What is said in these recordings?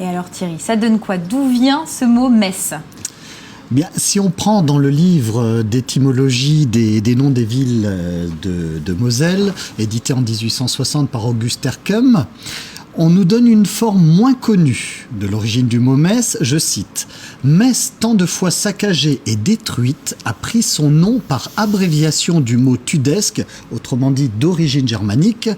Et alors Thierry, ça donne quoi? D'où vient ce mot messe? Bien, si on prend dans le livre d'étymologie des noms des villes de Moselle, édité en 1860 par Auguste Erkem, on nous donne une forme moins connue de l'origine du mot Metz, je cite. « Metz, tant de fois saccagée et détruite, a pris son nom par abréviation du mot tudesque, autrement dit d'origine germanique,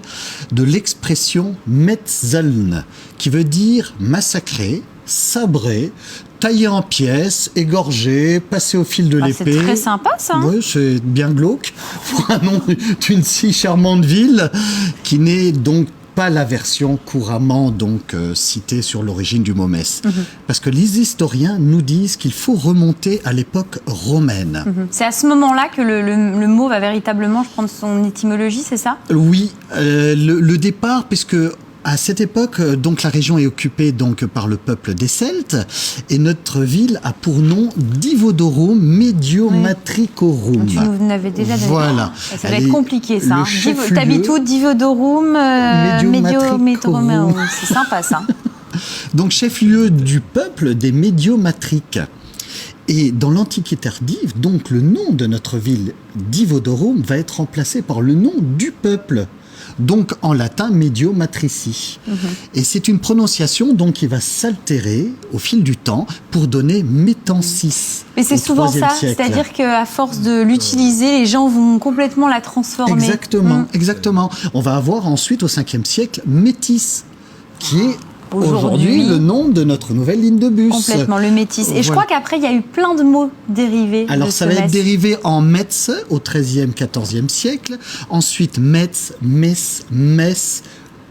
de l'expression Metzeln, qui veut dire massacrer, sabrer, taillé en pièces, égorgé, passé au fil de l'épée. C'est très sympa ça. Oui, c'est bien glauque pour un nom d'une si charmante ville qui n'est donc pas la version couramment citée sur l'origine du mot Metz. Parce que les historiens nous disent qu'il faut remonter à l'époque romaine. C'est à ce moment-là que le mot va véritablement prendre son étymologie, c'est ça? Oui, le départ, puisque à cette époque, la région est occupée par le peuple des Celtes et notre ville a pour nom Divodurum Mediomatricorum. Tu nous l'avais déjà donné. Voilà. Ça va être compliqué ça. T'habites où? Divodurum Mediomatricorum. C'est sympa ça. Donc chef-lieu du peuple des Médiomatriques. Et dans l'Antiquité tardive, le nom de notre ville Divodurum va être remplacé par le nom du peuple. Donc en latin Medio Matrici. Et c'est une prononciation qui va s'altérer au fil du temps pour donner Métensis. Mais c'est souvent ça, c'est-à-dire qu'à force de l'utiliser, les gens vont complètement la transformer. Exactement, exactement. On va avoir ensuite au 5e siècle Métis, qui est aujourd'hui le nom de notre nouvelle ligne de bus. Complètement, le métis. Et je crois qu'après, il y a eu plein de mots dérivés. Alors, ça va être dérivé en Metz au XIIIe, XIVe siècle. Ensuite, Metz, Metz, Metz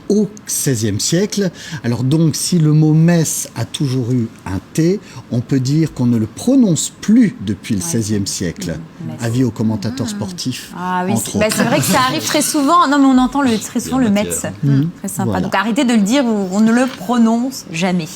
au XVIe siècle. Alors si le mot Metz a toujours eu un T, on peut dire qu'on ne le prononce plus depuis le XVIe siècle. Avis aux commentateurs sportifs. Ah oui, c'est vrai que ça arrive très souvent. Non, mais on entend très souvent le Metz. Très sympa. Voilà. Donc arrêtez de le dire, on ne le prononce jamais.